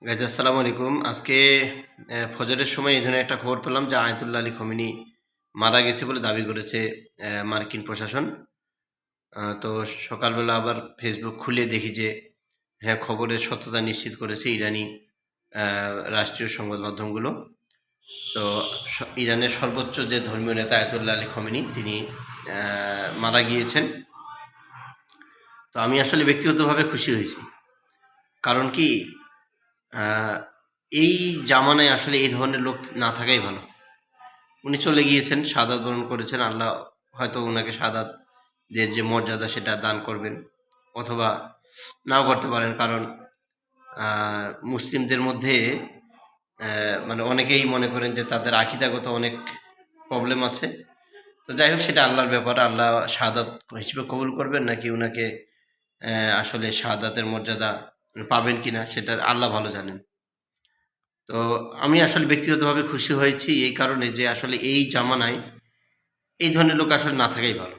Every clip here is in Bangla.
গাইজ আসসালামু আলাইকুম। আজকে ফজরের সময় এই ধরনের একটা খবর পেলাম যে আয়াতুল্লাহ আলী খমেনি মারা গেছে বলে দাবি করেছে মার্কিন প্রশাসন। তো সকালবেলা আবার ফেসবুক খুলে দেখি যে হ্যাঁ, খবরের সত্যতা নিশ্চিত করেছে ইরানি রাষ্ট্রীয় সংবাদ মাধ্যমগুলো। তো ইরানের সর্বোচ্চ যে ধর্মীয় নেতা আয়াতুল্লাহ আলী খমেনি তিনি মারা গিয়েছেন। তো আমি আসলে ব্যক্তিগতভাবে খুশি হয়েছি। কারণ কি, এই জামানায় আসলে এই ধরনের লোক না থাকাই ভালো। উনি চলে গিয়েছেন, শাহাদাত বরণ করেছেন। আল্লাহ হয়তো ওনাকে শাহাদাত যে মর্যাদা সেটা দান করবেন, অথবা নাও করতে পারেন। কারণ মুসলিমদের মধ্যে মানে অনেকেই মনে করেন যে তাদের আকিদাগত অনেক প্রবলেম আছে। তো যাই হোক, সেটা আল্লাহর ব্যাপার। আল্লাহ শাহাদাত হিসেবে কবুল করবেন নাকি ওনাকে আসলে শাহাদাতের মর্যাদা পাবেন কিনা সেটা আল্লাহ ভালো জানেন। তো আমি আসলে ব্যক্তিগতভাবে খুশি হয়েছি এই কারণে যে আসলে এই জামানায় এই ধরনের লোক আসলে না থাকাই ভালো।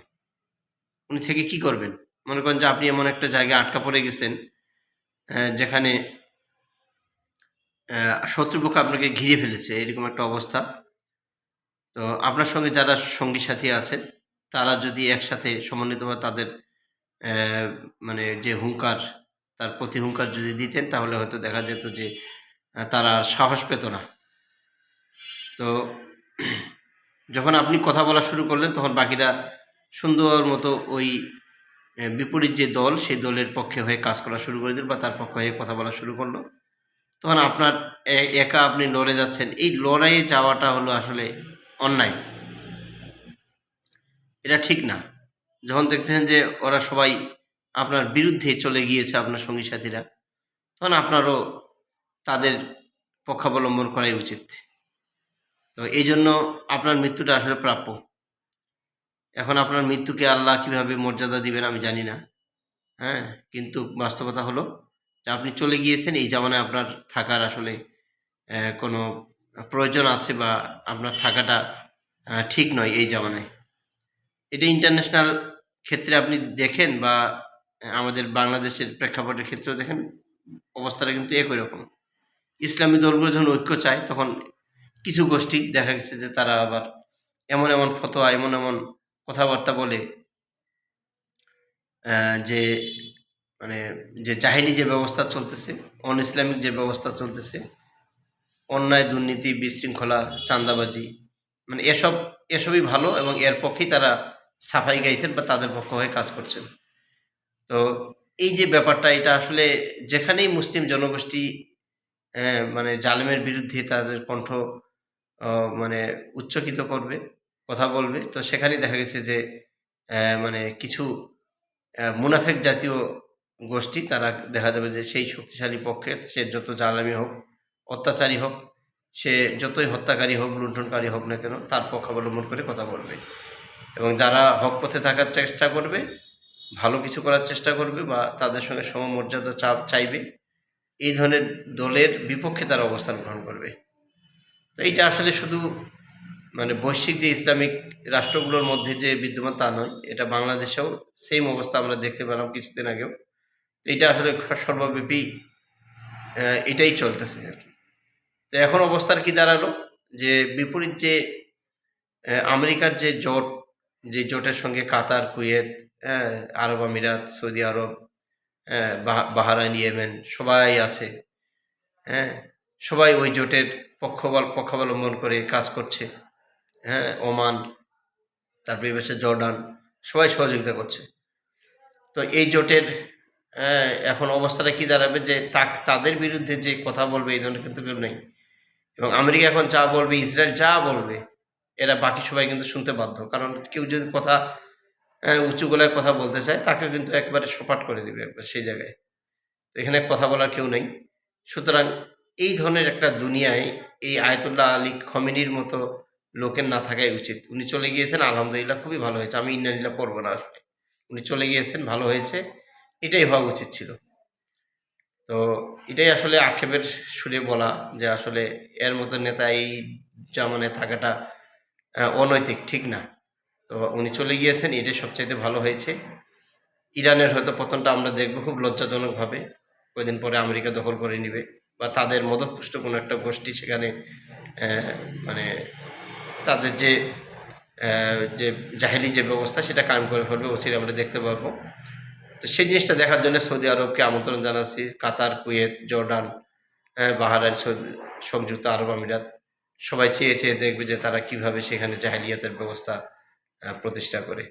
উনি থেকে কি করবেন? মনে করেন যে আপনি এমন একটা জায়গায় আটকা পড়ে গেছেন যেখানে শত্রুপক্ষ আপনাকে ঘিরে ফেলেছে, এরকম একটা অবস্থা। তো আপনার সঙ্গে যারা সঙ্গী সাথী আছেন তারা যদি একসাথে সমন্বিতভাবে তাদের মানে যে হুঙ্কার, তার প্রতি হুঙ্কার যদি দিতেন, তাহলে হয়তো দেখা যেত যে তারা সাহস পেত না। তো যখন আপনি কথা বলা শুরু করলেন, তখন বাকিরা সুন্দর মতো ওই বিপরীত যে দল, সেই দলের পক্ষে হয়ে কাজ করা শুরু করে দিল বা তার পক্ষে হয়ে কথা বলা শুরু করলো। তখন আপনার একা আপনি লড়ে যাচ্ছেন। এই লড়াইয়ে যাওয়াটা হলো আসলে অন্যায়, এটা ঠিক না। যখন দেখতেছেন যে ওরা সবাই আপনার বিরুদ্ধে চলে গিয়েছে, আপনার সঙ্গী সাথীরা, তখন আপনারও তাদের পক্ষাবলম্বন করাই উচিত। তো এই জন্য আপনার মৃত্যুটা আসলে প্রাপ্য। এখন আপনার মৃত্যুকে আল্লাহ কীভাবে মর্যাদা দিবেন আমি জানি না, হ্যাঁ। কিন্তু বাস্তবতা হলো যে আপনি চলে গিয়েছেন। এই জামানায় আপনার থাকার আসলে কোনো প্রয়োজন আছে বা আপনার থাকাটা ঠিক নয় এই জামানায়। এটা ইন্টারন্যাশনাল ক্ষেত্রে আপনি দেখেন বা আমাদের বাংলাদেশের প্রেক্ষাপটের ক্ষেত্রেও দেখেন, অবস্থাটা কিন্তু একই রকম। ইসলামী দলগুলো যখন ঐক্য চায়, তখন কিছু গোষ্ঠী দেখা গেছে যে তারা আবার এমন এমন ফতোয়া, এমন এমন কথাবার্তা বলে যে মানে যে জাহেলি যে ব্যবস্থা চলতেছে, অন ইসলামিক যে ব্যবস্থা চলতেছে, অন্যায়, দুর্নীতি, বিশৃঙ্খলা, চাঁদাবাজি, মানে এসবই ভালো এবং এর পক্ষেই তারা সাফাই গাইছেন বা তাদের পক্ষ হয়ে কাজ করছেন। তো এই যে ব্যাপারটা, এটা আসলে যেখানেই মুসলিম জনগোষ্ঠী মানে জালেমের বিরুদ্ধে তাদের কণ্ঠ মানে উচ্চকিত করবে, কথা বলবে, তো সেখানেই দেখা গেছে যে মানে কিছু মুনাফেক জাতীয় গোষ্ঠী, তারা দেখা যাবে যে সেই শক্তিশালী পক্ষে, সে যত জালামি হোক, অত্যাচারী হোক, সে যতই হত্যাকারী হোক, লুণ্ঠনকারী হোক না কেন, তার পক্ষ অবলম্বন করে কথা বলবে। এবং যারা হক পথে থাকার চেষ্টা করবে, ভালো কিছু করার চেষ্টা করবে বা তাদের সঙ্গে সমমর্যাদা চাইবে, এই ধরনের দলের বিপক্ষে তারা অবস্থান গ্রহণ করবে। তো এইটা আসলে শুধু মানে বৈশ্বিক যে ইসলামিক রাষ্ট্রগুলোর মধ্যে যে বিদ্যমান তা নয়, এটা বাংলাদেশেও সেম অবস্থা আমরা দেখতে পেলাম কিছুদিন আগেও। এটা আসলে সর্বব্যাপী এটাই চলতেছে আর কি। তো এখন অবস্থার কি দাঁড়ালো যে বিপরীত যে আমেরিকার যে জোট, যে জোটের সঙ্গে কাতার, কুয়েত, আরব আমিরাত, সৌদি আরব, বাহরাইন, ইয়েমেন সবাই আছে, হ্যাঁ। সবাই ওই জোটের পক্ষাবলম্বন করে কাজ করছে, হ্যাঁ। ওমান, তারপরে পাশে জর্ডান, সবাই সহযোগিতা করছে। তো এই জোটের এখন অবস্থাটা কি দাঁড়াবে যে তাদের বিরুদ্ধে যে কথা বলবে এই ধরনের কিন্তু কেউ নেই। এবং আমেরিকা এখন যা বলবে, ইসরায়েল যা বলবে, এরা বাকি সবাই কিন্তু শুনতে বাধ্য। কারণ কেউ যদি কথা উঁচু গলায় কথা বলতে চায়, তাকে কিন্তু একবারে সপাট করে দেবে একবার সেই জায়গায়। তো এখানে কথা বলার কেউ নেই। সুতরাং এই ধরনের একটা দুনিয়ায় এই আয়াতুল্লাহ আলী খমেনির মতো লোকের না থাকাই উচিত। উনি চলে গিয়েছেন, আলহামদুলিল্লাহ, খুবই ভালো হয়েছে। আমি ইন্নালিল্লাহ পড়বো না আসলে। উনি চলে গিয়েছেন, ভালো হয়েছে, এটাই হওয়া উচিত ছিল। তো এটাই আসলে আক্ষেপের সুরে বলা যে আসলে এর মতো নেতা এই জামানায় থাকাটা অনৈতিক, ঠিক না। তো উনি চলে গিয়েছেন, এটাই সবচাইতে ভালো হয়েছে। ইরানের হয়তো পতনটা আমরা দেখবো খুব লজ্জাজনকভাবে, কয়েকদিন পরে আমেরিকা দখল করে নিবে। বা তাদের মদতপুষ্ট কোনো একটা গোষ্ঠী সেখানে মানে তাদের যে জাহেলি যে ব্যবস্থা সেটা কায়েম করে ফেলবে, অচিরে আমরা দেখতে পাবো। তো সেই জিনিসটা দেখার জন্য সৌদি আরবকে আমন্ত্রণ জানাচ্ছি। কাতার, কুয়েত, জর্ডান, বাহরাইন, সংযুক্ত আরব আমিরাত সবাই চেয়ে চেয়ে দেখবে যে তারা কিভাবে সেখানে জাহেলিয়াতের ব্যবস্থা প্রতিষ্ঠা করে।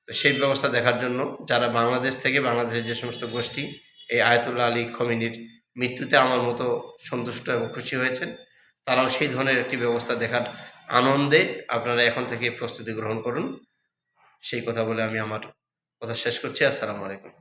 তো সেই ব্যবস্থা দেখার জন্য যারা বাংলাদেশ থেকে, বাংলাদেশের যে সমস্ত গোষ্ঠী এই আয়াতুল্লাহ আলী খমিনির মৃত্যুতে আমার মতো সন্তুষ্ট এবং খুশি হয়েছেন, তারাও সেই ধরনের একটি ব্যবস্থা দেখার আনন্দে আপনারা এখন থেকে প্রস্তুতি গ্রহণ করুন। সেই কথা বলে আমি আমার কথা শেষ করছি। আসসালামু আলাইকুম।